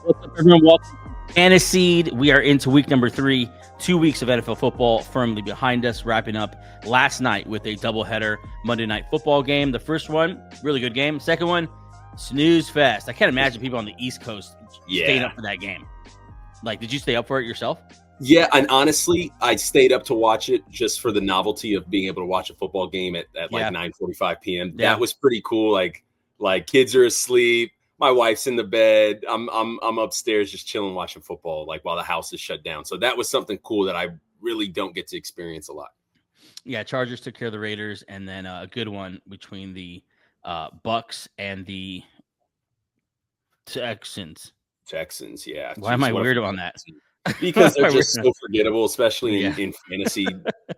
What's up, everyone? Welcome to Fantasy. We are into week number 3. 2 weeks of NFL football firmly behind us, wrapping up last night with a doubleheader Monday Night Football game. The first one, really good game. Second one, snooze fest. I can't imagine people on the East Coast staying up for that game. Like, did you stay up for it yourself? Yeah, and honestly, I stayed up to watch it just for the novelty of being able to watch a football game at like 9:45 p.m. Yeah. That was pretty cool. Like kids are asleep, my wife's in the bed, I'm upstairs just chilling watching football, like while the house is shut down. So that was something cool that I really don't get to experience a lot. Yeah, Chargers took care of the Raiders, and then a good one between the Bucks and the Texans. Yeah. Why am I weird on that? Because they're just so forgettable, especially in fantasy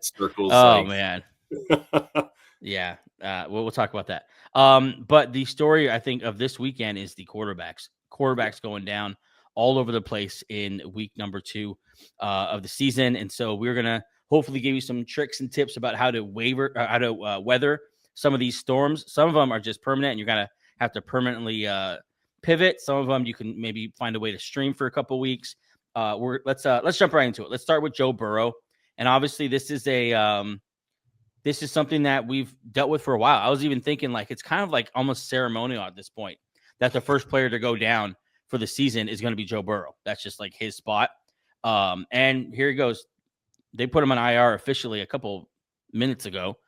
circles. Oh, man. Yeah. We'll talk about that. But the story, I think, of this weekend is the quarterbacks going down all over the place in week number 2 of the season. And so we're going to hopefully give you some tricks and tips about how to weather some of these storms. Some of them are just permanent and you're going to have to permanently pivot. Some of them you can maybe find a way to stream for a couple of weeks. Let's jump right into it. Let's start with Joe Burrow. And obviously this is something that we've dealt with for a while. I was even thinking like it's kind of like almost ceremonial at this point that the first player to go down for the season is going to be Joe Burrow. That's just like his spot. And here he goes. They put him on IR officially a couple minutes ago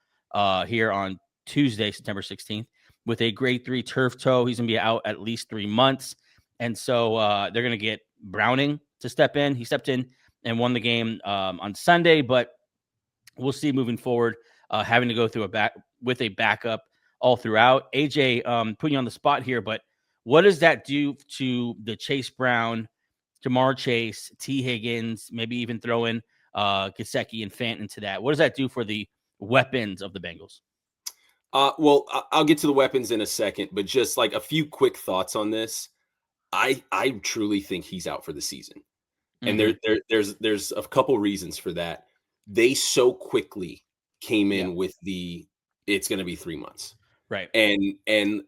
here on Tuesday, September 16th, with a grade 3 turf toe. He's going to be out at least 3 months. And so they're going to get Browning to step in. He stepped in and won the game on Sunday, but we'll see moving forward. Having to go through a backup all throughout. AJ, putting you on the spot here, but what does that do to the Chase Brown, Jamar Chase, T. Higgins, maybe even throw in Gesicki and Fant into that? What does that do for the weapons of the Bengals? Well, I'll get to the weapons in a second, but just like a few quick thoughts on this. I truly think he's out for the season. And there's a couple reasons for that. They so quickly came in with it's going to be 3 months. Right. And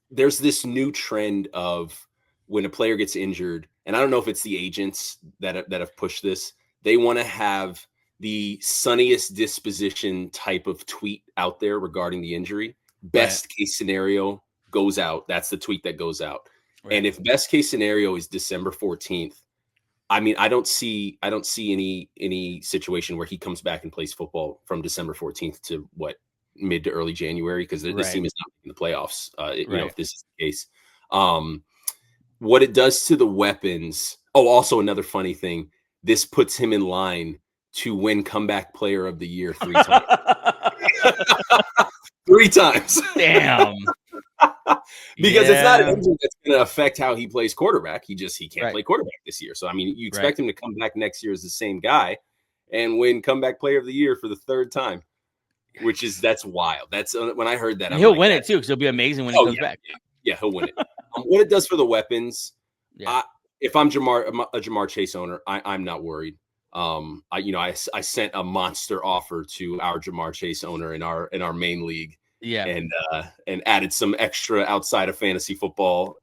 there's this new trend of when a player gets injured, and I don't know if it's the agents that have pushed this, they want to have the sunniest disposition type of tweet out there regarding the injury. Best case scenario goes out. That's the tweet that goes out. Right. And if best case scenario is December 14th, I mean, I don't see any situation where he comes back and plays football from December 14th to mid to early January, because this team is not in the playoffs. You know, if this is the case, what it does to the weapons. Oh, also another funny thing, this puts him in line to win comeback player of the year 3 times. 3 times. Damn. Because it's not an injury that's going to affect how he plays quarterback. He can't play quarterback this year. So, I mean, you expect him to come back next year as the same guy and win comeback player of the year for the 3rd time, that's wild. That's when I heard that. He'll win it too, because he'll be amazing when he comes back. Yeah, he'll win it. What it does for the weapons, if I'm a Jamar Chase owner, I'm not worried. I sent a monster offer to our Jamar Chase owner in our main league. Yeah, and added some extra outside of fantasy football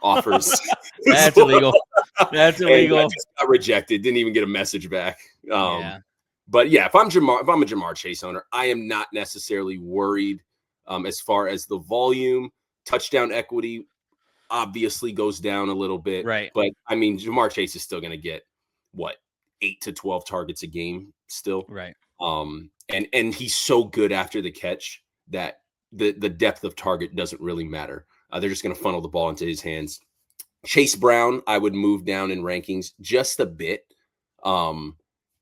offers. That's illegal. That's illegal. And I just got rejected. Didn't even get a message back. But yeah, if I'm a Jamar Chase owner, I am not necessarily worried as far as the volume. Touchdown equity obviously goes down a little bit, right? But I mean, Jamar Chase is still going to get 8 to 12 targets a game still, right? And he's so good after the catch that the depth of target doesn't really matter. They're just going to funnel the ball into his hands. Chase Brown, I would move down in rankings just a bit.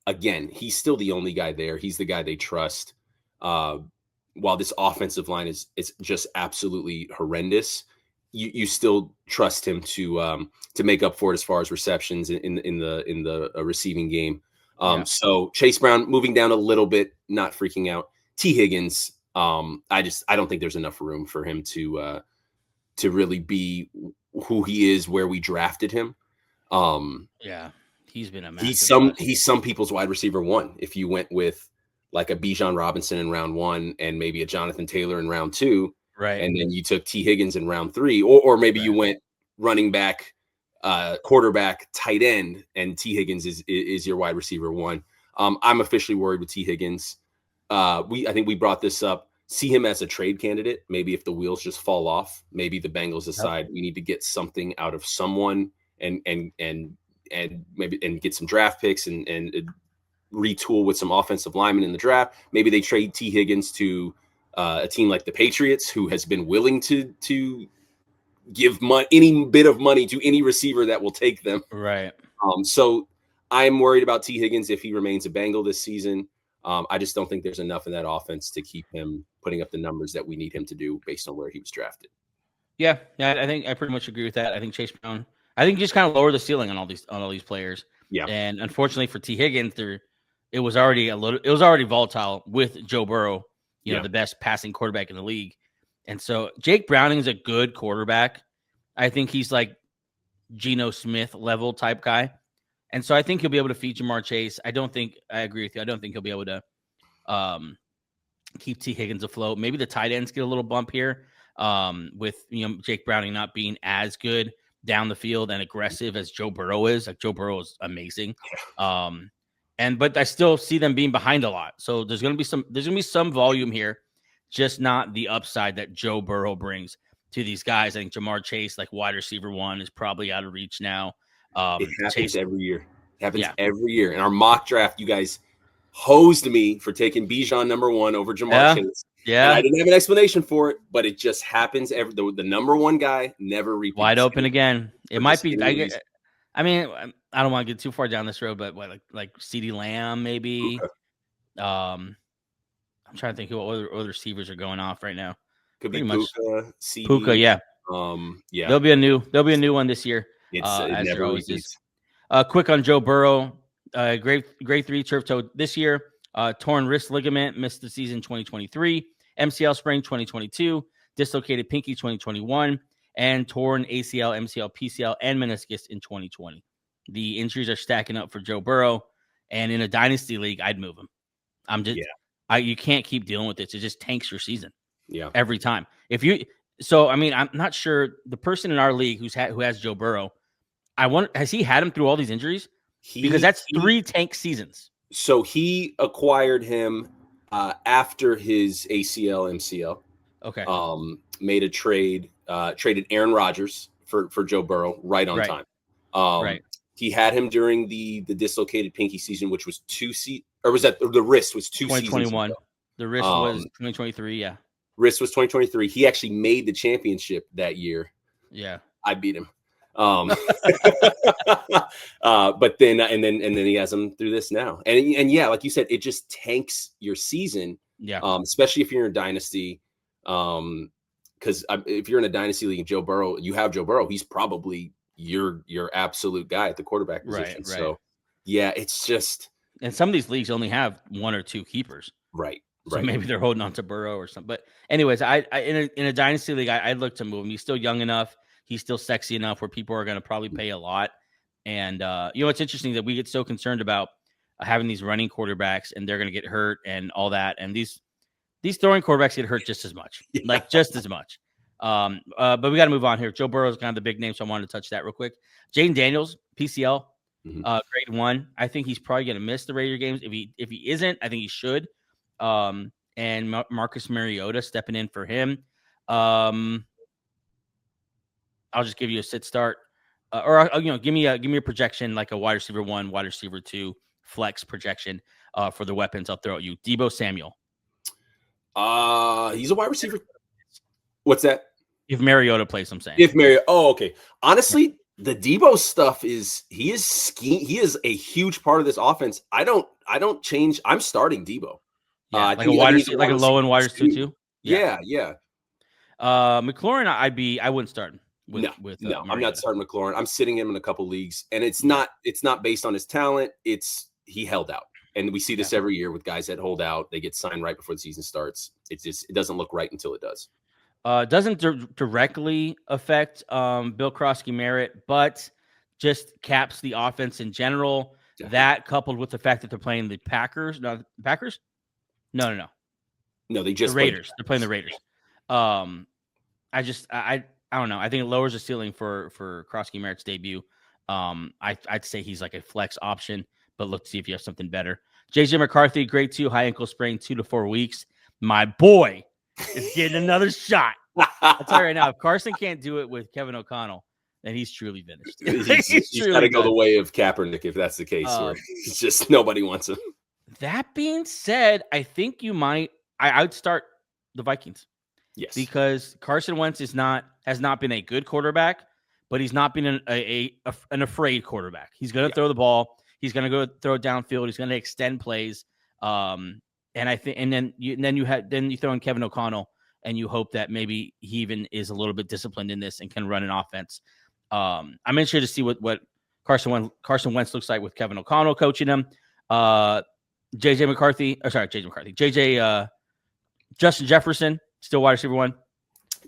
Again, he's still the only guy there. He's the guy they trust. While this offensive line is just absolutely horrendous, you still trust him to make up for it as far as receptions in the receiving game. So Chase Brown moving down a little bit, not freaking out. T. Higgins, I don't think there's enough room for him to really be who he is where we drafted him. He's been a massive he's some people's wide receiver 1. If you went with like a Bijan Robinson in round 1 and maybe a Jonathan Taylor in round 2, right? And then you took T. Higgins in round 3, or maybe you went running back quarterback, tight end, and T. Higgins is your wide receiver one. I'm officially worried with T. Higgins. I think we brought this up. See him as a trade candidate. Maybe if the wheels just fall off, maybe the Bengals decide we need to get something out of someone and maybe get some draft picks and retool with some offensive linemen in the draft. Maybe they trade T. Higgins to a team like the Patriots, who has been willing to give any bit of money to any receiver that will take them. Right. So I'm worried about T. Higgins if he remains a Bengal this season. I just don't think there's enough in that offense to keep him putting up the numbers that we need him to do based on where he was drafted. Yeah, I think I pretty much agree with that. I think Chase Brown, just kind of lower the ceiling on all these players. Yeah. And unfortunately for T. Higgins, it was already volatile with Joe Burrow, the best passing quarterback in the league. And so Jake Browning is a good quarterback. I think he's like Geno Smith level type guy. And so I think he'll be able to feed Jamar Chase. I agree with you. I don't think he'll be able to keep T. Higgins afloat. Maybe the tight ends get a little bump here with Jake Browning not being as good down the field and aggressive as Joe Burrow is. Like Joe Burrow is amazing. But I still see them being behind a lot. So there's gonna be some volume here, just not the upside that Joe Burrow brings to these guys. I think Jamar Chase, like wide receiver one, is probably out of reach now. It happens every year. Every year. In our mock draft, you guys hosed me for taking Bijan number one over Jamar Chase. Yeah. And I didn't have an explanation for it, but it just happens. The number one guy never repeats. Wide open again. It might be. I mean, I don't want to get too far down this road, but like CeeDee Lamb, maybe. Okay. I'm trying to think who other receivers are going off right now. Could be Puka, CD. Puka, yeah. Yeah. There'll be a new one this year. It never always is. Quick on Joe Burrow. Grade 3 turf toe this year. Torn wrist ligament, missed the season 2023. MCL sprain 2022. Dislocated pinky 2021. And torn ACL, MCL, PCL, and meniscus in 2020. The injuries are stacking up for Joe Burrow. And in a dynasty league, I'd move him. You can't keep dealing with this. It just tanks your season. Yeah. Every time. I'm not sure the person in our league who has Joe Burrow, has he had him through all these injuries? Because that's 3 tank seasons. So he acquired him after his ACL, MCL. Okay. Made a trade, traded Aaron Rodgers for Joe Burrow right on time. Right. He had him during the dislocated pinky season, which was the wrist was 2 seasons 2021. ago. The wrist was 2023, yeah. Wrist was 2023. He actually made the championship that year. Yeah. I beat him. But then he has him through this now. And yeah, like you said, it just tanks your season. Yeah. Especially if you're in a dynasty. Because if you're in a dynasty league, you have Joe Burrow, he's probably your absolute guy at the quarterback position. Right. So yeah, it's just. And some of these leagues only have 1 or 2 keepers. Right. So maybe they're holding on to Burrow or something. But anyways, in a dynasty league, I'd look to move him. He's still young enough. He's still sexy enough where people are going to probably pay a lot. And, it's interesting that we get so concerned about having these running quarterbacks and they're going to get hurt and all that. And these throwing quarterbacks get hurt just as much, just as much. But we got to move on here. Joe Burrow is kind of the big name, so I wanted to touch that real quick. Jaden Daniels, PCL, grade 1. I think he's probably going to miss the Raider games. If he isn't, I think he should. And Marcus Mariota stepping in for him. I'll just give you a sit start, or give me a projection like a wide receiver 1, wide receiver 2 flex projection for the weapons I'll throw at you. Deebo Samuel. He's a wide receiver. What's that? If Mariota plays, I'm saying. Oh, okay. Honestly, the Deebo stuff he is a huge part of this offense. I don't change. I'm starting Deebo. Yeah, like a low end wide receiver too. Yeah. McLaurin, I wouldn't start him. No, I'm not starting McLaurin. I'm sitting him in a couple leagues, and it's not based on his talent. He held out, and we see this every year with guys that hold out. They get signed right before the season starts. It doesn't look right until it does. Doesn't directly affect Bill Croskey-Merritt, but just caps the offense in general. Definitely. That coupled with the fact that they're playing the Packers. No, the Packers? No. No, they just the Raiders. They're playing the Raiders. I I don't know. I think it lowers the ceiling for Croskey-Merritt's debut. I'd say he's like a flex option, but look to see if you have something better. JJ McCarthy, grade 2, high ankle sprain, 2 to 4 weeks. My boy is getting another shot. I'll tell you right now, if Carson can't do it with Kevin O'Connell, then he's truly finished. He's got to go the way of Kaepernick if that's the case. Where it's just nobody wants him. That being said, I think you might. I would start the Vikings. Yes, because Carson Wentz has not been a good quarterback, but he's not been an afraid quarterback. He's going to throw the ball. He's going to go throw it downfield. He's going to extend plays. And I think, and then you throw in Kevin O'Connell, and you hope that maybe he even is a little bit disciplined in this and can run an offense. I'm interested to see what Carson Wentz looks like with Kevin O'Connell coaching him. JJ Justin Jefferson, still wide receiver 1.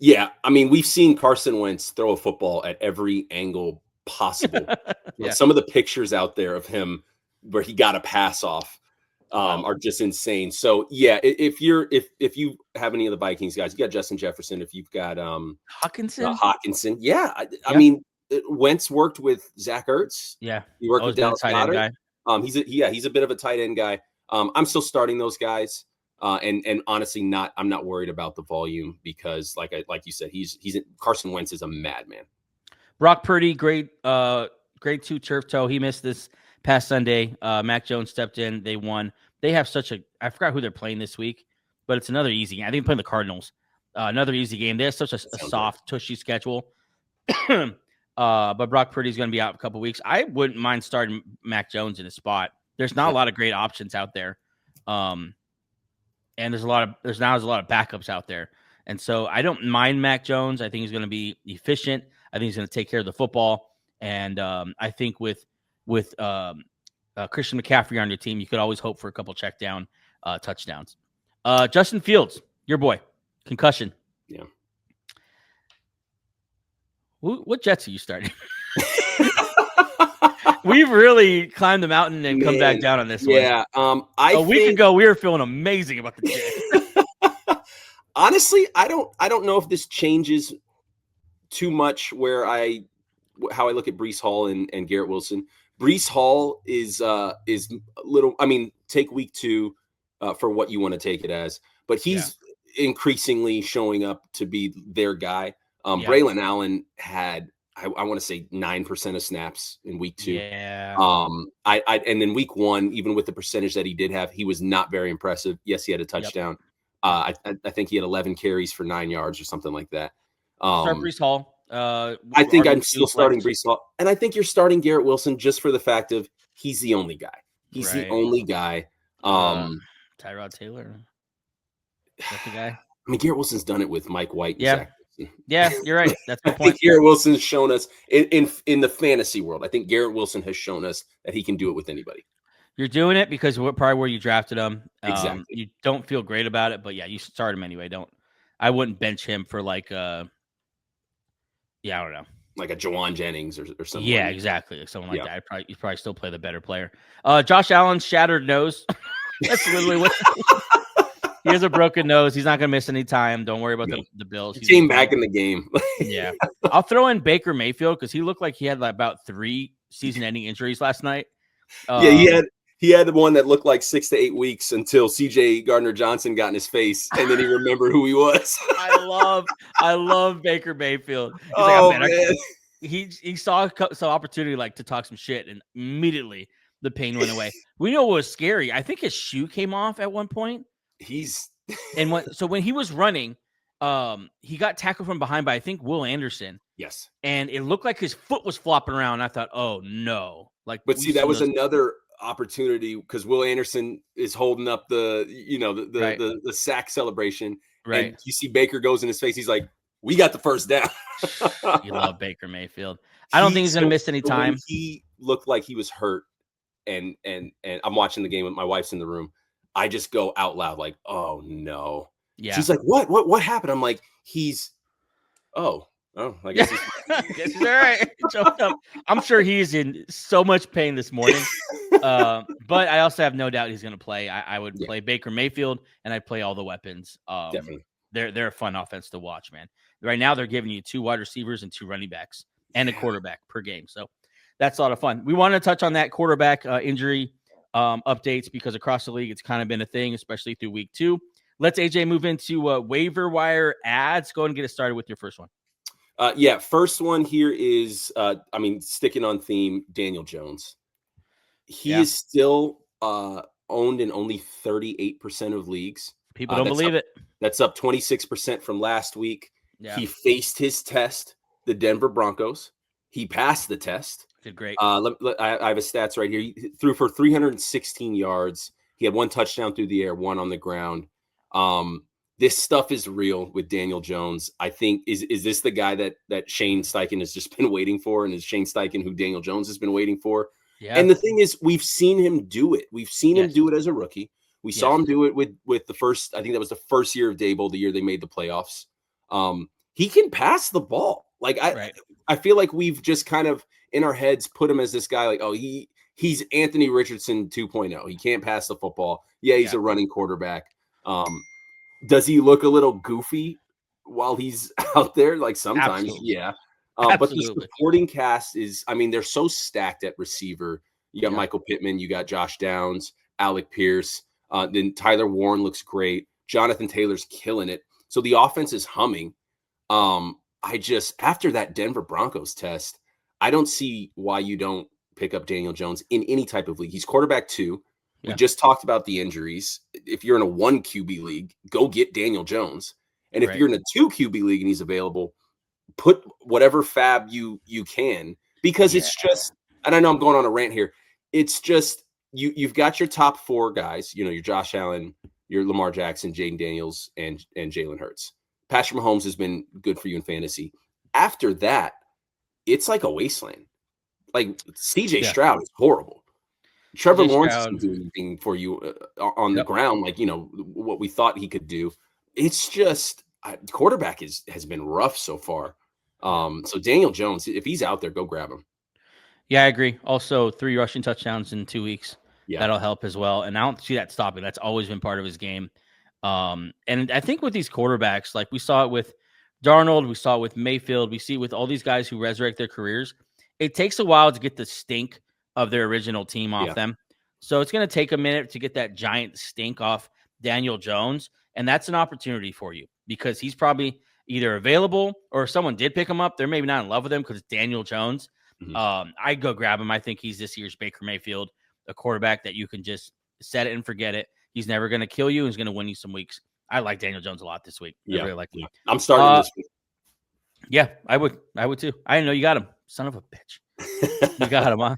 Yeah, I mean, we've seen Carson Wentz throw a football at every angle possible. Yeah. Some of the pictures out there of him where he got a pass off are just insane. So yeah, if you have any of the Vikings guys, you got Justin Jefferson. If you've got Hawkinson, yeah. I mean, Wentz worked with Zach Ertz. Yeah, he worked with Dallas Goedert. He's a bit of a tight end guy. I'm still starting those guys. And honestly, I'm not worried about the volume because, like you said, Carson Wentz is a madman. Brock Purdy, grade 2 turf toe. He missed this past Sunday. Mac Jones stepped in. They won. They have I forgot who they're playing this week, but it's another easy game. I think they're playing the Cardinals. Another easy game. They have such a soft, tushy schedule. But Brock Purdy's going to be out a couple weeks. I wouldn't mind starting Mac Jones in a spot. There's not a lot of great options out there. And there's a lot of backups out there. And so I don't mind Mac Jones. I think he's going to be efficient. I think he's going to take care of the football. And I think with Christian McCaffrey on your team, you could always hope for a couple check down touchdowns. Justin Fields, your boy, concussion. Yeah. What Jets are you starting? We've really climbed the mountain and come back down on this one. Yeah. A week ago, we were feeling amazing about the Jets. Honestly, I don't know if this changes too much how I look at Breece Hall and Garrett Wilson. Breece Hall is a little, I mean, take week 2 for what you want to take it as, but he's increasingly showing up to be their guy. Braylon Allen had, I want to say 9% of snaps in week 2. Yeah. And then week 1, even with the percentage that he did have, he was not very impressive. Yes, he had a touchdown. I think he had 11 carries for 9 yards or something like that. Start Breece Hall. I think I'm still starting Breece Hall. And I think you're starting Garrett Wilson just for the fact of he's the only guy. He's the only guy. Tyrod Taylor. Is that the guy? I mean, Garrett Wilson's done it with Mike White. And Zach. Yeah, you're right. That's my I point. think Garrett Wilson's shown us in the fantasy world. I think Garrett Wilson has shown us that he can do it with anybody. You're doing it because probably where you drafted him. Exactly. You don't feel great about it, but yeah, you start him anyway. I wouldn't bench him for I don't know. Like a Jawan Jennings or something. Yeah, exactly. Like someone like that. You'd probably still play the better player. Josh Allen's shattered nose. That's literally what he has, a broken nose. He's not going to miss any time. Don't worry about the Bills. He came back in the game. Yeah. I'll throw in Baker Mayfield because he looked like he had about 3 season-ending injuries last night. He had the one that looked like 6 to 8 weeks until CJ Gardner-Johnson got in his face, and then he remembered who he was. I love Baker Mayfield. He saw some opportunity to talk some shit, and immediately the pain went away. We know what was scary. I think his shoe came off at one point. So when he was running, he got tackled from behind by I think Will Anderson. Yes, and it looked like his foot was flopping around. I thought, oh no! But see, that was another opportunity because Will Anderson is holding up the sack celebration, right? And you see Baker goes in his face. He's like, "We got the first down." You love Baker Mayfield. I don't think he's going to miss any time. He looked like he was hurt, and I'm watching the game with my wife's in the room. I just go out loud like, "Oh no!" Yeah. She's like, "What happened?" I'm like, I guess he's all right. Jumped up. I'm sure he's in so much pain this morning. But I also have no doubt he's going to play. I would play Baker Mayfield, and I'd play all the weapons. Definitely. they're a fun offense to watch, man. Right now, they're giving you 2 wide receivers and 2 running backs and a quarterback per game. So that's a lot of fun. We want to touch on that quarterback injury updates because across the league, it's kind of been a thing, especially through week 2. Let's, AJ, move into waiver wire ads. Go ahead and get us started with your first one. First one here is, sticking on theme, Daniel Jones. He is still owned in only 38% of leagues. People don't believe it. That's up 26% from last week. Yeah. He faced his test, the Denver Broncos. He passed the test. Did great. I have his stats right here. He threw for 316 yards. He had 1 touchdown through the air, 1 on the ground. This stuff is real with Daniel Jones. I think is this the guy that Shane Steichen has just been waiting for, and is Shane Steichen who Daniel Jones has been waiting for? Yeah. And the thing is, we've seen him do it. We've seen him do it as a rookie. We saw him do it with the first. I think that was the first year of Dable, the year they made the playoffs. He can pass the ball. Like I feel like we've just kind of in our heads put him as this guy. Like, oh, he's Anthony Richardson 2.0. He can't pass the football. Yeah, he's a running quarterback. Does he look a little goofy while he's out there? Like sometimes, Absolutely. yeah. But the supporting cast is, they're so stacked at receiver. You got Michael Pittman, you got Josh Downs, Alec Pierce. Then Tyler Warren looks great. Jonathan Taylor's killing it. So the offense is humming. After that Denver Broncos test, I don't see why you don't pick up Daniel Jones in any type of league. He's quarterback 2. We just talked about the injuries. If you're in a 1 QB league, go get Daniel Jones. And if you're in a 2 QB league and he's available, put whatever fab you can, because it's just, and I know I'm going on a rant here. It's just, you've got your top 4 guys, your Josh Allen, your Lamar Jackson, Jaden Daniels, and Jalen Hurts. Patrick Mahomes has been good for you in fantasy. After that, it's like a wasteland. Like CJ Stroud is horrible. Trevor Lawrence doesn't do anything for you on the ground, like, what we thought he could do. It's just quarterback has been rough so far. So Daniel Jones, if he's out there, go grab him. Yeah, I agree. Also, 3 rushing touchdowns in 2 weeks. Yeah. That'll help as well. And I don't see that stopping. That's always been part of his game. And I think with these quarterbacks, like we saw it with Darnold, we saw it with Mayfield, we see it with all these guys who resurrect their careers. It takes a while to get the stink of their original team off them. So it's going to take a minute to get that giant stink off Daniel Jones. And that's an opportunity for you because he's probably either available or if someone did pick him up, they're maybe not in love with him because it's Daniel Jones. I'd go grab him. I think he's this year's Baker Mayfield, a quarterback that you can just set it and forget it. He's never going to kill you. He's going to win you some weeks. I like Daniel Jones a lot this week. I really like him. I'm starting this week. Yeah, I would too. I didn't know you got him. Son of a bitch. You got him, huh?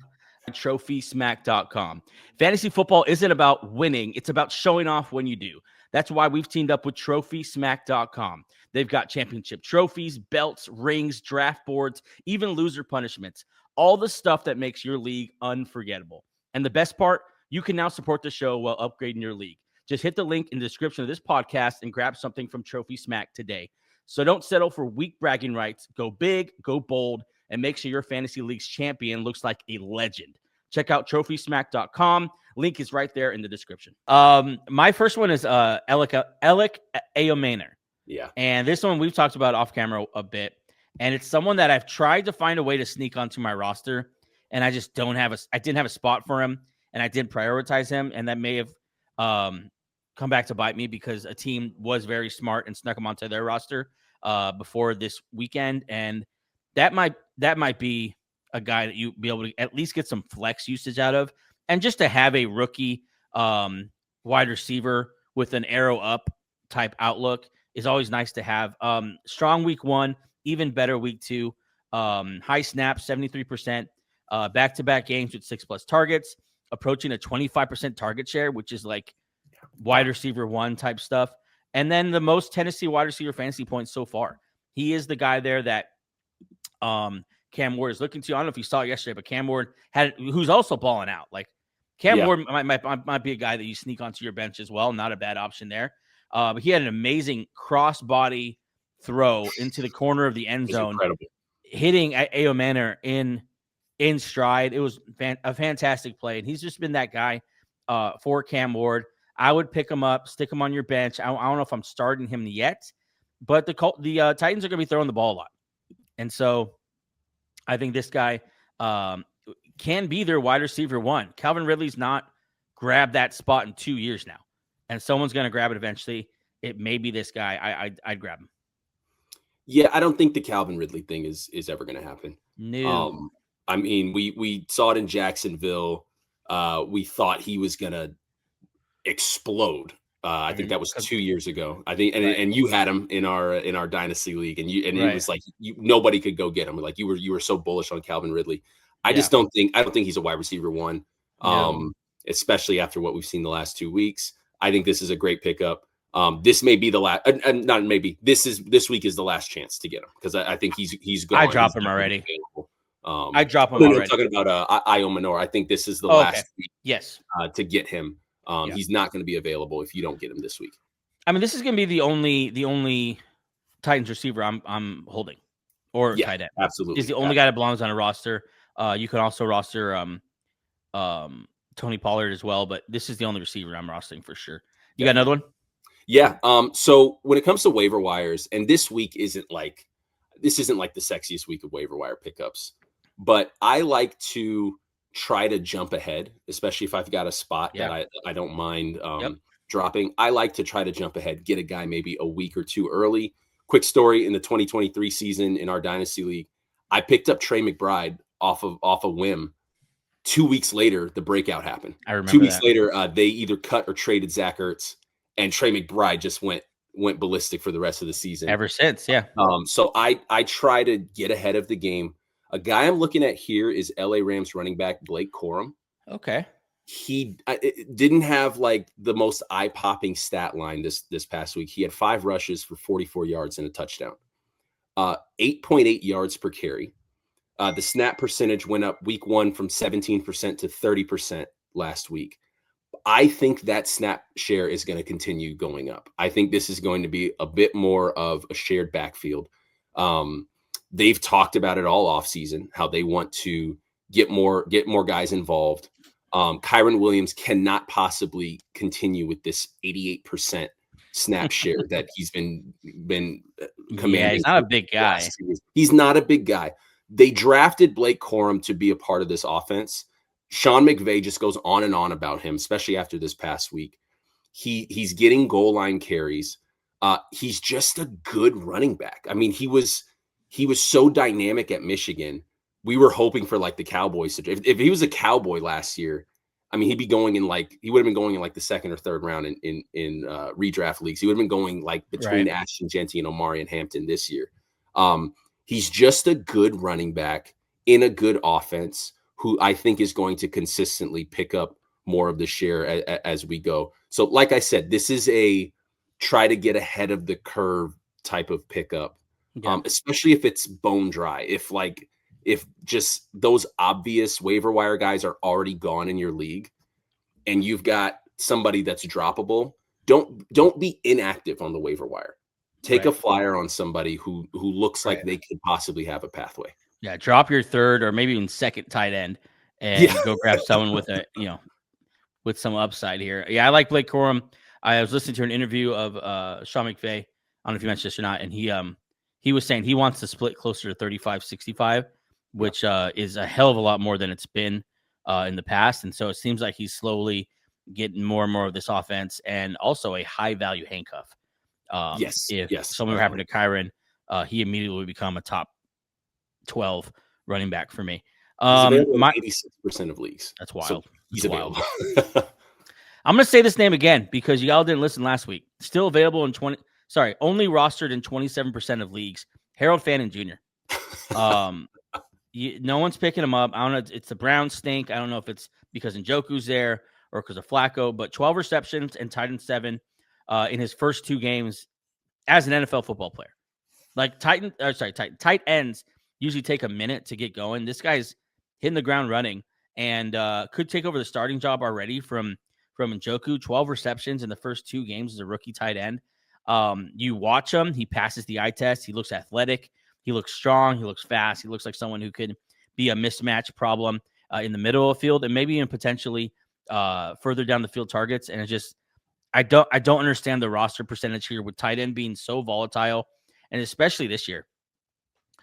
TrophySmack.com. Fantasy football isn't about winning. It's about showing off when you do. That's why we've teamed up with TrophySmack.com. They've got championship trophies, belts, rings, draft boards, even loser punishments. All the stuff that makes your league unforgettable. And the best part, you can now support the show while upgrading your league. Just hit the link in the description of this podcast and grab something from Trophy Smack today. So don't settle for weak bragging rights. Go big, go bold, and make sure your fantasy league's champion looks like a legend. Check out TrophySmack.com. Link is right there in the description. My first one is Elic Ayomanor. Yeah. And this one we've talked about off camera a bit. And it's someone that I've tried to find a way to sneak onto my roster. And I just didn't have a spot for him. And I didn't prioritize him. And that may have come back to bite me because a team was very smart and snuck him onto their roster before this weekend. And that might be a guy that you be able to at least get some flex usage out of. And just to have a rookie wide receiver with an arrow up type outlook is always nice to have. Strong week 1, even better week 2. High snaps, 73%. Back-to-back games with 6+ targets, approaching a 25% target share, which is like wide receiver 1 type stuff. And then the most Tennessee wide receiver fantasy points so far. He is the guy there that Cam Ward is looking to. I don't know if you saw it yesterday, but Cam Ward who's also balling out. Like Cam Ward might be a guy that you sneak onto your bench as well. Not a bad option there. But he had an amazing cross-body throw into the corner of the end zone, hitting Ayomanor in stride. It was a fantastic play, and he's just been that guy for Cam Ward. I would pick him up, stick him on your bench. I don't know if I'm starting him yet, but the Titans are going to be throwing the ball a lot. And so I think this guy can be their wide receiver one. Calvin Ridley's not grabbed that spot in 2 years now, and someone's going to grab it eventually. It may be this guy. I'd grab him. Yeah, I don't think the Calvin Ridley thing is ever going to happen. No. I mean, we saw it in Jacksonville. We thought he was going to explode. I think that was 2 years ago. I think, and you had him in our dynasty league, and it was like nobody could go get him. Like you were so bullish on Calvin Ridley. I don't think he's a wide receiver one. No. Especially after what we've seen the last 2 weeks. I think this is a great pickup. This may be the last, not maybe. This week is the last chance to get him because I think he's gone. I dropped him already. I drop him already. I'm talking about Ayomanor. I think this is the last week. Yes. To get him. He's not going to be available if you don't get him this week. I mean, this is going to be the only Titans receiver I'm holding, or tight end. Absolutely, he's the only guy that belongs on a roster. You can also roster Tony Pollard as well, but this is the only receiver I'm rostering for sure. You got another one? Yeah. So when it comes to waiver wires, and this week isn't like the sexiest week of waiver wire pickups, but I like to try to jump ahead, especially if I've got a spot that I don't mind dropping. I like to try to jump ahead, get a guy maybe a week or two early. Quick story: in the 2023 season in our dynasty league, I picked up Trey McBride off a whim. 2 weeks later, the breakout happened. I remember 2 weeks later, they either cut or traded Zach Ertz, and Trey McBride just went ballistic for the rest of the season. Ever since, yeah. So I try to get ahead of the game. A guy I'm looking at here is LA Rams running back Blake Corum. Okay. He didn't have like the most eye-popping stat line this past week. He had 5 rushes for 44 yards and a touchdown. 8.8 yards per carry. The snap percentage went up week 1 from 17% to 30% last week. I think that snap share is going to continue going up. I think this is going to be a bit more of a shared backfield. They've talked about it all offseason, how they want to get more guys involved. Kyron Williams cannot possibly continue with this 88% snap share that he's been commanding. Yeah, he's not a big guy. He's not a big guy. They drafted Blake Corum to be a part of this offense. Sean McVay just goes on and on about him, especially after this past week. He's getting goal line carries. He's just a good running back. I mean, he was so dynamic at Michigan. We were hoping for like the Cowboys. If he was a Cowboy last year, I mean, he would have been going in like the second or third round in redraft leagues. He would have been going like between Ashton Genty and Omarion Hampton this year. He's just a good running back in a good offense who I think is going to consistently pick up more of the share as we go. So like I said, this is a try to get ahead of the curve type of pickup, especially if it's bone dry. If just those obvious waiver wire guys are already gone in your league and you've got somebody that's droppable, don't be inactive on the waiver wire. Take a flyer on somebody who looks like they could possibly have a pathway. Yeah, drop your third or maybe even second tight end and go grab someone with with some upside here. Yeah, I like Blake Corum. I was listening to an interview of Sean McVay. I don't know if you mentioned this or not, and he was saying he wants to split closer to 35-65, which is a hell of a lot more than it's been in the past. And so it seems like he's slowly getting more and more of this offense and also a high value handcuff. If someone were happening to Kyron, he immediately would become a top 12 running back for me. He's available in 86% of leagues. That's wild. So he's wild. I'm going to say this name again because y'all didn't listen last week. Still available in only rostered in 27% of leagues. Harold Fanin Jr. No one's picking him up. I don't know. It's the Browns stink. I don't know if it's because Njoku's there or because of Flacco, but 12 receptions and tight end 7 in his first 2 games as an NFL football player. Like tight ends usually take a minute to get going. This guy's hitting the ground running and could take over the starting job already from Njoku. 12 receptions in the first 2 games as a rookie tight end. You watch him. He passes the eye test. He looks athletic. He looks strong. He looks fast. He looks like someone who could be a mismatch problem in the middle of the field and maybe even potentially further down the field targets. And it's just I don't understand the roster percentage here with tight end being so volatile, and especially this year.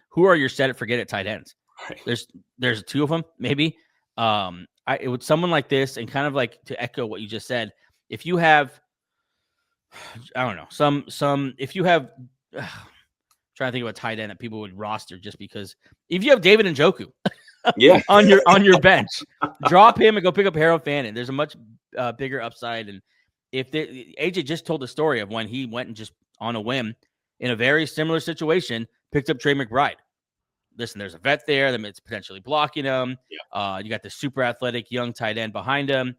Who are your set it forget it tight ends? Right. There's two of them maybe. It would someone like this, and kind of like to echo what you just said. If you have, I don't know, some if you have, trying to think of a tight end that people would roster just because if you have David Njoku, yeah, on your bench, drop him and go pick up Harold Fanin. There's a much bigger upside. And if AJ just told the story of when he went and just on a whim in a very similar situation picked up Trey McBride. Listen, there's a vet there that it's potentially blocking him. Yeah. You got the super athletic young tight end behind him,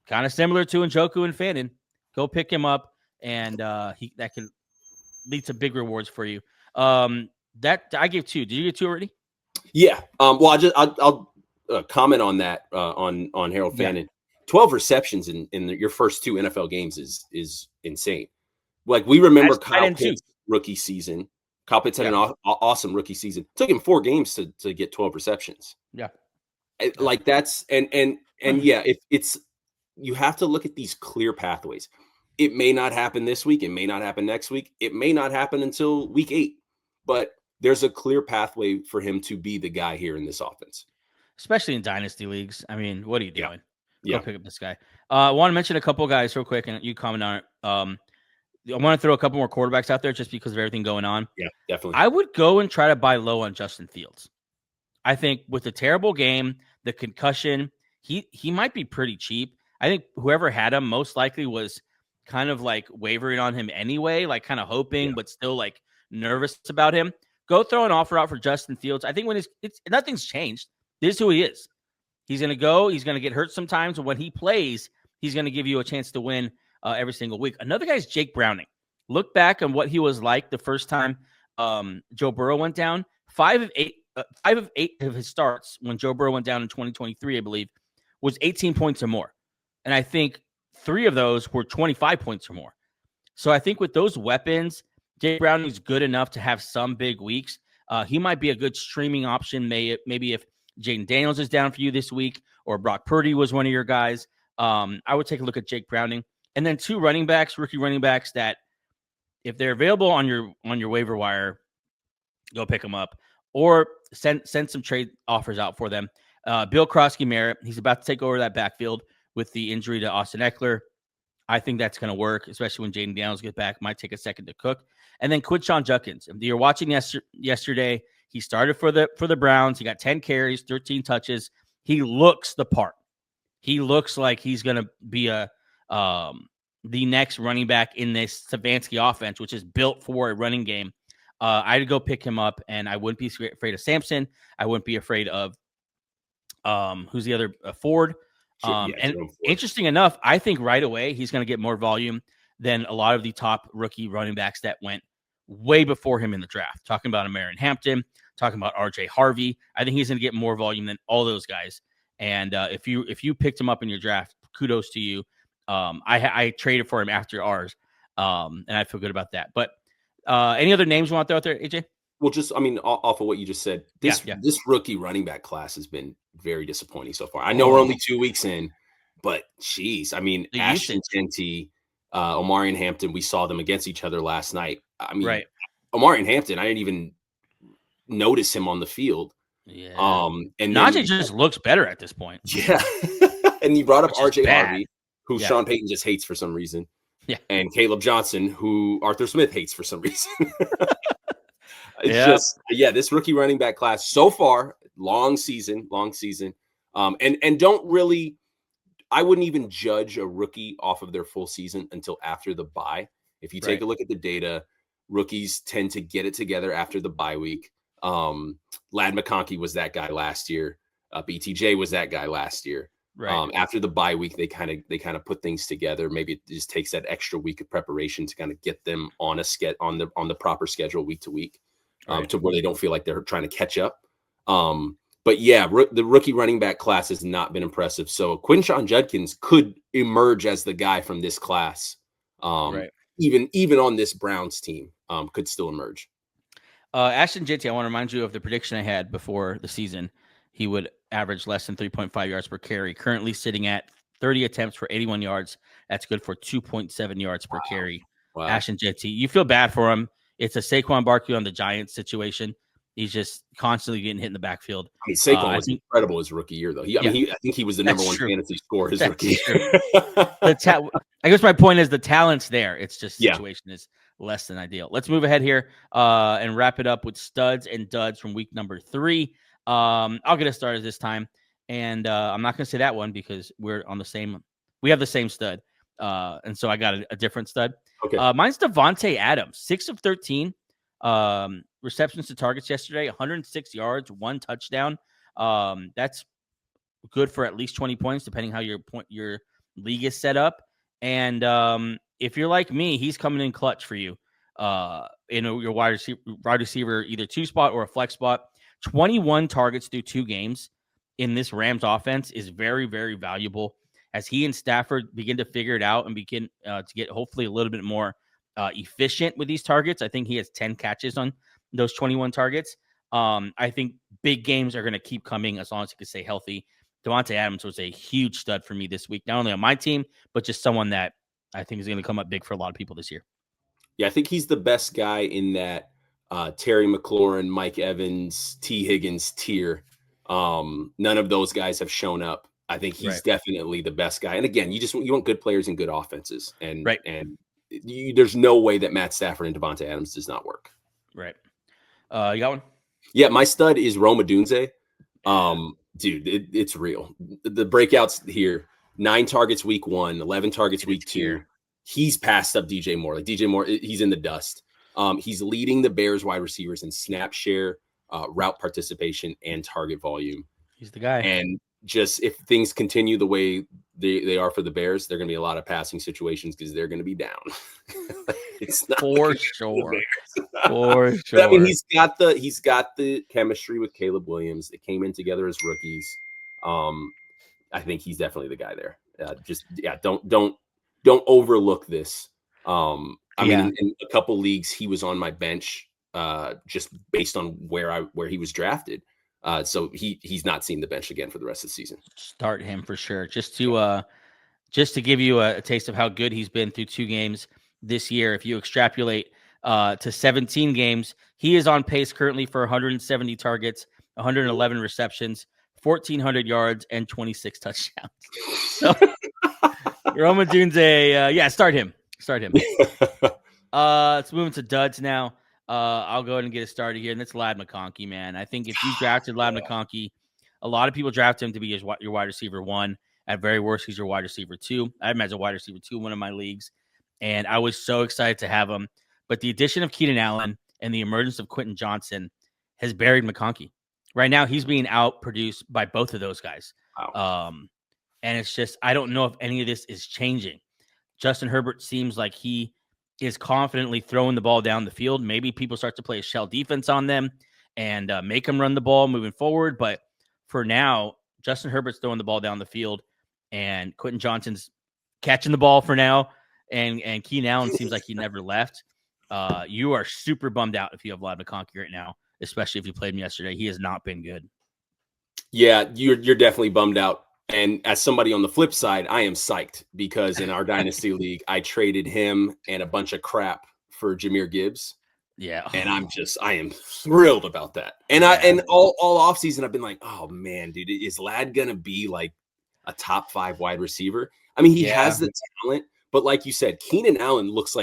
kind of similar to Njoku and Fanin. Go pick him up, and that can lead to big rewards for you. That I gave 2. Did you get 2 already? Yeah. Well, I'll comment on that on Harold Fanin. Yeah. 12 receptions in your first 2 NFL games is insane. Like we remember Kyle Pitts' rookie season. Kyle Pitts had an awesome rookie season. It took him 4 games to get 12 receptions. Yeah. Like that's and yeah, if it's you have to look at these clear pathways. It may not happen this week. It may not happen next week. It may not happen until week 8. But there's a clear pathway for him to be the guy here in this offense. Especially in dynasty leagues. I mean, what are you doing? Yeah. Go pick up this guy. I want to mention a couple guys real quick, and you comment on it. I want to throw a couple more quarterbacks out there just because of everything going on. Yeah, definitely. I would go and try to buy low on Justin Fields. I think with the terrible game, the concussion, he might be pretty cheap. I think whoever had him most likely was kind of like wavering on him anyway, like kind of hoping, but still like nervous about him. Go throw an offer out for Justin Fields. I think when nothing's changed. This is who he is. He's going to go. He's going to get hurt sometimes. And when he plays, he's going to give you a chance to win every single week. Another guy is Jake Browning. Look back on what he was like the first time Joe Burrow went down. 5 of 8 of his starts when Joe Burrow went down in 2023, I believe, was 18 points or more. And I think 3 of those were 25 points or more. So I think with those weapons, Jake Browning is good enough to have some big weeks. He might be a good streaming option. Maybe if Jaden Daniels is down for you this week, or Brock Purdy was one of your guys, I would take a look at Jake Browning. And then 2 rookie running backs that if they're available on your waiver wire, go pick them up or send some trade offers out for them. Bill Croskey-Merritt, he's about to take over that backfield with the injury to Austin Eckler. I think that's going to work, especially when Jaden Daniels gets back. Might take a second to cook. And then Quinshon Judkins. If you're watching yesterday, he started for the Browns. He got 10 carries, 13 touches. He looks the part. He looks like he's going to be the next running back in this Stefanski offense, which is built for a running game. I'd go pick him up, and I wouldn't be afraid of Sampson. I wouldn't be afraid of who's the other Ford. And interesting enough, I think right away he's going to get more volume than a lot of the top rookie running backs that went way before him in the draft. Talking about Marion Hampton, talking about RJ Harvey. I think he's going to get more volume than all those guys. And if you picked him up in your draft, kudos to you. I traded for him after ours, and I feel good about that. But any other names you want to throw out there, AJ? Well, off of what you just said, this rookie running back class has been very disappointing so far. I know we're only 2 weeks in, but geez, I mean, Ashton Genty, Omarion Hampton, we saw them against each other last night. I mean, Omarion Hampton, I didn't even notice him on the field. Yeah. And Najee just looks better at this point. Yeah. And you brought up RJ Harvey, who Sean Payton just hates for some reason. Yeah. And Caleb Johnson, who Arthur Smith hates for some reason. This rookie running back class so far, long season. And don't really, I wouldn't even judge a rookie off of their full season until after the bye. If you take a look at the data, rookies tend to get it together after the bye week. Ladd McConkey was that guy last year. BTJ was that guy last year. Right. After the bye week, they kind of put things together. Maybe it just takes that extra week of preparation to kind of get them on on the proper schedule week to week, to where they don't feel like they're trying to catch up. But yeah, the rookie running back class has not been impressive. So Quinshon Judkins could emerge as the guy from this class. Even on this Browns team, could still emerge. Ashton Genty, I want to remind you of the prediction I had before the season. He would average less than 3.5 yards per carry, currently sitting at 30 attempts for 81 yards, That's good for 2.7 yards per carry. Wow. Ashton Jetty, you feel bad for him. It's a Saquon Barkley on the Giants situation. He's just constantly getting hit in the backfield. I mean, Saquon was incredible his rookie year, though. I think he was the number one fantasy scorer his rookie year. I guess my point is the talent's there. It's just situation is less than ideal. Let's move ahead here and wrap it up with studs and duds from week number 3. I'll get us started this time. And I'm not going to say that one because we have the same stud. And so I got a different stud. Okay. Mine's Davante Adams, 6 of 13 receptions to targets yesterday, 106 yards, 1 touchdown. That's good for at least 20 points, depending how your league is set up. And if you're like me, he's coming in clutch for you in your wide receiver, either 2 spot or a flex spot. 21 targets through 2 games in this Rams offense is very, very valuable as he and Stafford begin to figure it out and begin to get hopefully a little bit more efficient with these targets. I think he has 10 catches on those 21 targets. I think big games are going to keep coming as long as he can stay healthy. Davante Adams was a huge stud for me this week, not only on my team, but just someone that I think is going to come up big for a lot of people this year. Yeah, I think he's the best guy in that Terry McLaurin, Mike Evans, T. Higgins tier. None of those guys have shown up. I think he's definitely the best guy. And again, you want good players and good offenses. And there's no way that Matt Stafford and Davante Adams does not work. Right. You got one? Yeah, my stud is Rome Odunze. Dude, it's real. The breakouts here, 9 targets week 1, 11 targets week 2. He's passed up DJ Moore. Like DJ Moore, he's in the dust. He's leading the Bears wide receivers in snap share, route participation, and target volume. He's the guy. And just if things continue the way they are for the Bears, they're going to be a lot of passing situations because they're going to be down. It's not for sure. For sure. But, I mean, he's got the chemistry with Caleb Williams. They came in together as rookies. I think he's definitely the guy there. Don't overlook this. I mean, in a couple leagues, he was on my bench just based on where he was drafted. So he's not seen the bench again for the rest of the season. Start him for sure. Just to give you a taste of how good he's been through 2 games this year. If you extrapolate to 17 games, he is on pace currently for 170 targets, 111 receptions, 1,400 yards, and 26 touchdowns. So Rome Odunze, start him. Let's move into duds now. I'll go ahead and get it started here, and that's Ladd McConkey, man. I think if you drafted Ladd McConkey, a lot of people draft him to be your wide receiver 1. At very worst, he's your wide receiver 2. I have him as a wide receiver 2 in one of my leagues, and I was so excited to have him. But the addition of Keenan Allen and the emergence of Quinton Johnson has buried McConkey. Right now, he's being outproduced by both of those guys. Wow. And it's just, I don't know if any of this is changing. Justin Herbert seems like he is confidently throwing the ball down the field. Maybe people start to play a shell defense on them and make them run the ball moving forward. But for now, Justin Herbert's throwing the ball down the field, and Quinton Johnson's catching the ball for now. And Keenan Allen seems like he never left. You are super bummed out if you have Ladd McConkey right now, especially if you played him yesterday. He has not been good. Yeah, you're definitely bummed out. And as somebody on the flip side, I am psyched because in our dynasty league, I traded him and a bunch of crap for Jahmyr Gibbs. Yeah. And I am thrilled about that. And all offseason, I've been like, oh man, dude, is Ladd going to be like a top 5 wide receiver? I mean, he has the talent, but like you said, Keenan Allen looks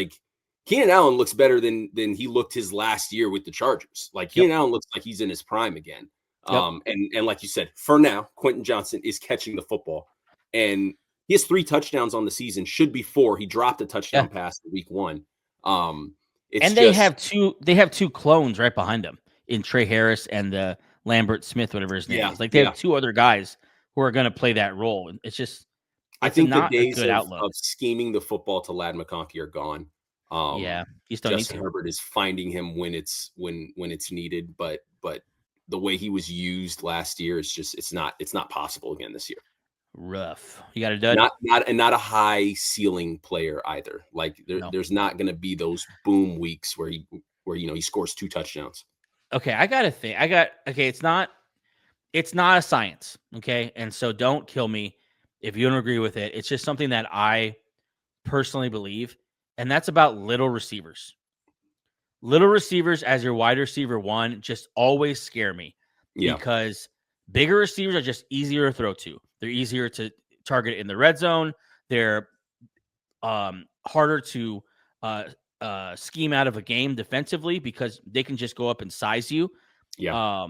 better than he looked his last year with the Chargers. Like Keenan Allen looks like he's in his prime again. And like you said, for now, Quinton Johnson is catching the football, and he has 3 touchdowns on the season. Should be 4. He dropped a touchdown pass in week 1. They have two clones right behind him in Trey Harris and the Lambert Smith, whatever his name is. Like they have 2 other guys who are going to play that role. And it's just, I think the days of scheming the football to Ladd McConkey are gone. He still needs Justin Herbert is finding him when it's needed, but the way he was used last year is just it's not possible again this year. Rough. You got a dud? Not a high ceiling player either. Like there's not going to be those boom weeks where he scores 2 touchdowns. Okay, I got a thing. It's not a science, okay? And so don't kill me if you don't agree with it. It's just something that I personally believe, and that's about little receivers. Little receivers as your wide receiver one just always scare me because bigger receivers are just easier to throw to. They're easier to target in the red zone. They're harder to scheme out of a game defensively because they can just go up and size you. Yeah.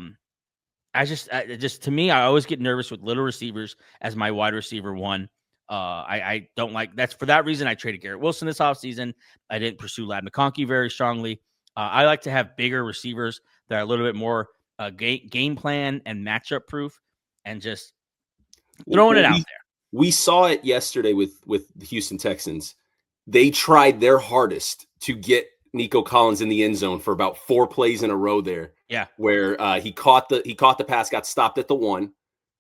I just to me, I always get nervous with little receivers as my wide receiver one. I don't like that's for that reason I traded Garrett Wilson this offseason. I didn't pursue Ladd McConkey very strongly. I like to have bigger receivers that are a little bit more game plan and matchup proof, and just throwing it out there. We saw it yesterday with the Houston Texans. They tried their hardest to get Nico Collins in the end zone for about 4 plays in a row there. Yeah, where he caught the pass, got stopped at the 1.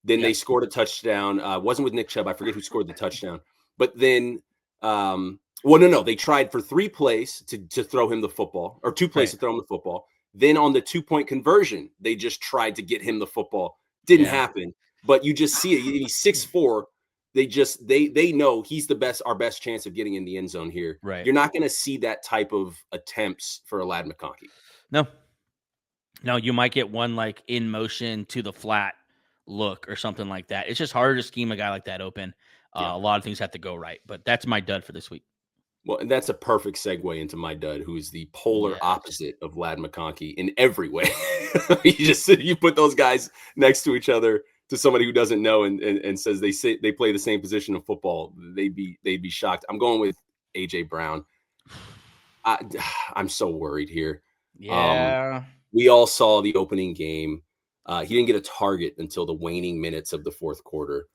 Then they scored a touchdown. Wasn't with Nick Chubb. I forget who scored the touchdown. But then, no. They tried for 3 plays to throw him the football, or 2 plays to throw him the football. Then on the 2-point conversion, they just tried to get him the football. Didn't happen. But you just see it. He's 6'4". They know he's our best chance of getting in the end zone here. Right. You're not going to see that type of attempts for a Ladd McConkey. No, you might get one like in motion to the flat look or something like that. It's just harder to scheme a guy like that open. A lot of things have to go right, but that's my dud for this week. Well, and that's a perfect segue into my dud, who is the polar opposite of Ladd McConkey in every way. You put those guys next to each other to somebody who doesn't know and says they play the same position in football, they'd be shocked. I'm going with AJ Brown. I'm so worried here. Yeah. We all saw the opening game. He didn't get a target until the waning minutes of the 4th quarter.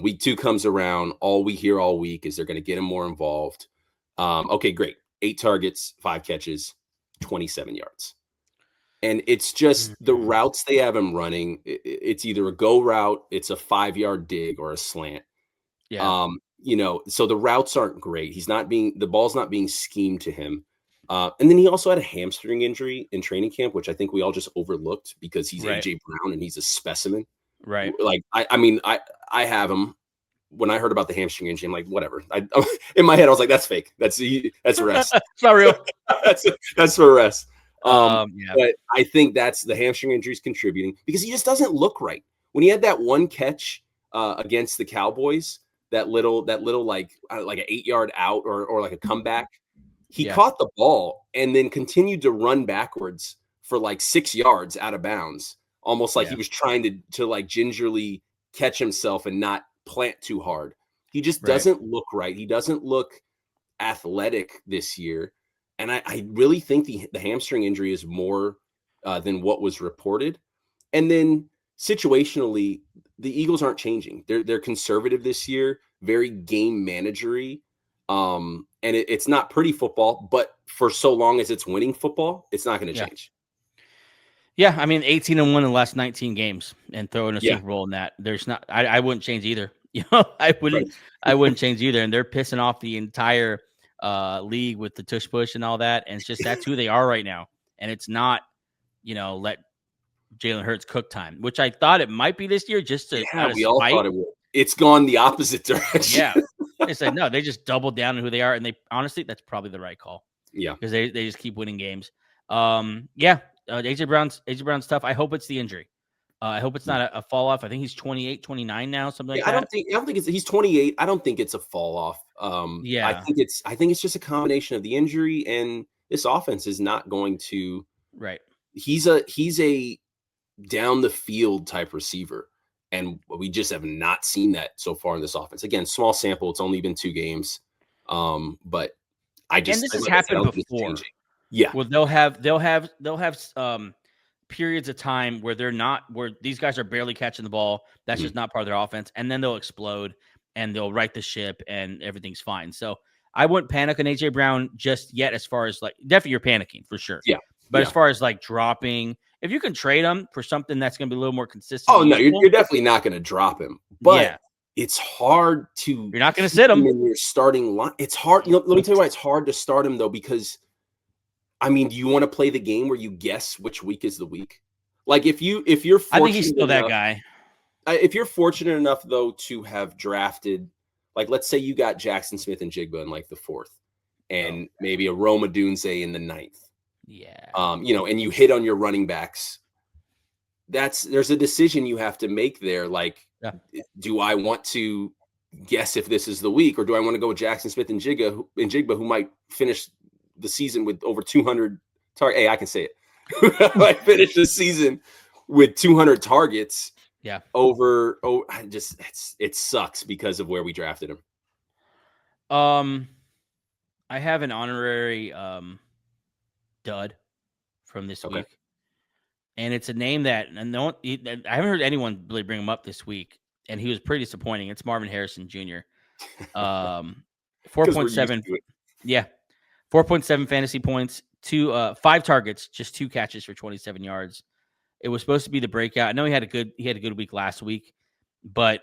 Week 2 comes around. All we hear all week is they're going to get him more involved. Okay, great. 8 targets, 5 catches, 27 yards. And it's just the routes they have him running. It's either a go route, it's a 5-yard dig, or a slant. Yeah. So the routes aren't great. The ball's not being schemed to him. And then he also had a hamstring injury in training camp, which I think we all just overlooked because he's AJ Brown and he's a specimen. Right. Like, I have him. When I heard about the hamstring injury, I'm like, whatever. In my head, I was like, that's fake. That's rest. It's not real. that's for rest. Yeah. But I think that's the hamstring injury is contributing because he just doesn't look right. When he had that one catch against the Cowboys, that little like an 8-yard out or like a comeback, he caught the ball and then continued to run backwards for like 6 yards out of bounds, almost like he was trying to like gingerly catch himself and not plant too hard. He just doesn't look right. He doesn't look athletic this year. And I really think the hamstring injury is more than what was reported. And then situationally, the Eagles aren't changing. They're conservative this year, very game managery. And it's not pretty football, but for so long as it's winning football, it's not going to change. Yeah, I mean, 18-1 in the last 19 games and throwing a Super Bowl in that. There's not. I wouldn't change either. I wouldn't change either. And they're pissing off the entire league with the tush push and all that. And it's just that's who they are right now. And it's not, let Jalen Hurts cook time, which I thought it might be this year. Just to we all thought it would. It's gone the opposite direction. Yeah, they said no. They just doubled down on who they are, and they honestly, that's probably the right call. Yeah, because they just keep winning games. AJ Brown's tough. I hope it's the injury. I hope it's not a fall off. I think he's 28, 29 now, something like that. I don't think he's 28. I don't think it's a fall off. I think it's just a combination of the injury and this offense is not going to. Right. He's a down the field type receiver, and we just have not seen that so far in this offense. Again, small sample. It's only been 2 games, but and this has happened before. Yeah. Well, they'll have periods of time where these guys are barely catching the ball. That's just not part of their offense. And then they'll explode and they'll right the ship and everything's fine. So I wouldn't panic on AJ Brown just yet, as far as like, definitely you're panicking for sure. Yeah. But as far as like dropping, if you can trade him for something that's going to be a little more consistent. Oh no, you're definitely not going to drop him, but it's hard to, you're not going to sit him in your starting line. It's hard. Let me tell you why it's hard to start him though, because do you want to play the game where you guess which week is the week? Like if you're fortunate I think he's still that guy. If you're fortunate enough though to have drafted, like, let's say you got Jackson Smith and Jigba in like the 4th, and maybe a Rome Odunze in the 9th. Yeah. You know, and you hit on your running backs. There's a decision you have to make there. Like, do I want to guess if this is the week, or do I want to go with Jackson Smith and Jigba, who might finish the season with over 200 targets? Hey, I can say it. Might finish the season with 200 targets. Yeah. It sucks because of where we drafted him. I have an honorary dud from this week. And it's a name that I haven't heard anyone really bring him up this week, and he was pretty disappointing. It's Marvin Harrison Jr. 4.7. Yeah. 4.7 fantasy points, 5 targets, just 2 catches for 27 yards. It was supposed to be the breakout. I know he had a good week last week, but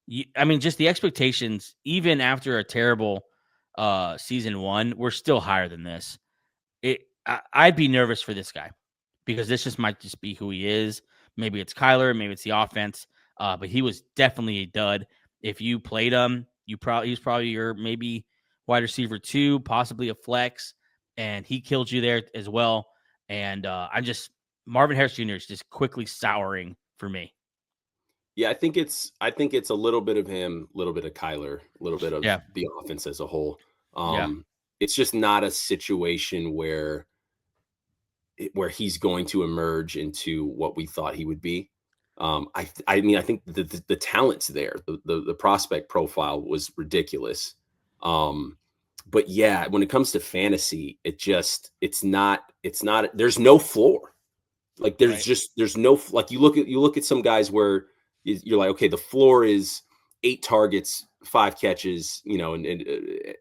just the expectations, even after a terrible season 1, we're still higher than this. I'd be nervous for this guy, because this might just be who he is. Maybe it's Kyler, maybe it's the offense, but he was definitely a dud. If you played him, he was probably your maybe wide receiver 2, possibly a flex, and he killed you there as well. And Marvin Harrison Jr. is just quickly souring for me. Yeah, I think it's a little bit of him, a little bit of Kyler, a little bit of the offense as a whole. It's just not a situation where he's going to emerge into what we thought he would be. I think the talent's there. The prospect profile was ridiculous. But yeah, when it comes to fantasy, it's not, there's no floor. Like there's no, like you look at some guys where you're like, okay, the floor is 8 targets, 5 catches, and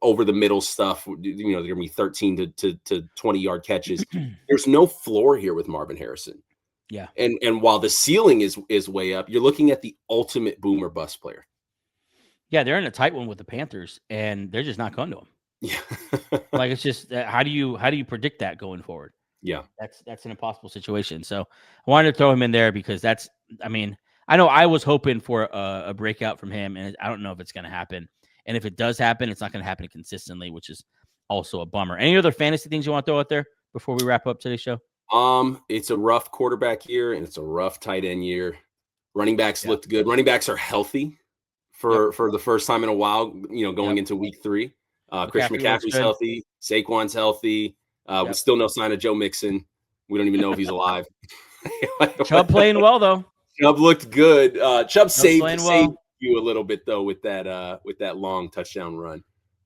over the middle stuff, they're gonna be 13 to 20 yard catches. There's no floor here with Marvin Harrison. Yeah. And while the ceiling is way up, you're looking at the ultimate boomer bust player. Yeah, they're in a tight one with the Panthers, and they're just not going to him. Yeah. Like, it's just how do you predict that going forward? Yeah. That's an impossible situation. So I wanted to throw him in there because I know I was hoping for a breakout from him, and I don't know if it's going to happen. And if it does happen, it's not going to happen consistently, which is also a bummer. Any other fantasy things you want to throw out there before we wrap up today's show? It's a rough quarterback year, and it's a rough tight end year. Running backs looked good. Running backs are healthy for the first time in a while, going into week 3. Chris McCaffrey's healthy. Saquon's healthy. We still no sign of Joe Mixon. We don't even know if he's alive. Chubb playing well, though. Chubb looked good. Chubb saved you a little bit, though, with that long touchdown run.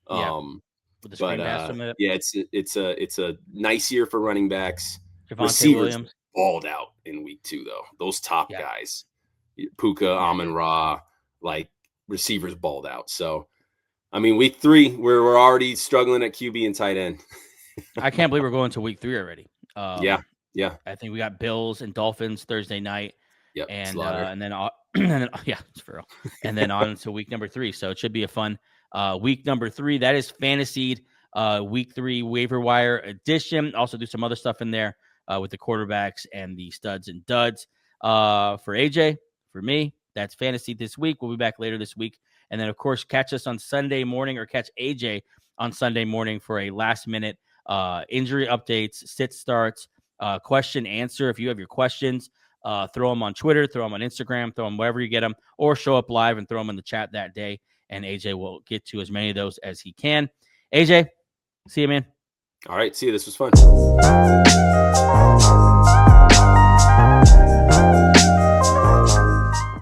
With the screen pass from it. Yeah, it's a nice year for running backs. Davante Receivers Williams balled out in week 2, though. Those top guys, Puka, Amon-Ra, like receivers balled out. So, week 3, we're already struggling at QB and tight end. I can't believe we're going to week 3 already. Yeah. I think we got Bills and Dolphins Thursday night. Yep. And then it's for real. And then on to week number 3. So it should be a fun week number 3. That is Fantasied week 3 waiver wire edition. Also do some other stuff in there with the quarterbacks and the studs and duds. For AJ, for me, that's Fantasy this week. We'll be back later this week. And then, of course, catch us on Sunday morning, or catch AJ on Sunday morning for a last-minute injury updates, sit starts, question answer. If you have your questions, throw them on Twitter, throw them on Instagram, throw them wherever you get them, or show up live and throw them in the chat that day, and AJ will get to as many of those as he can. AJ, see you, man. All right, see you. This was fun.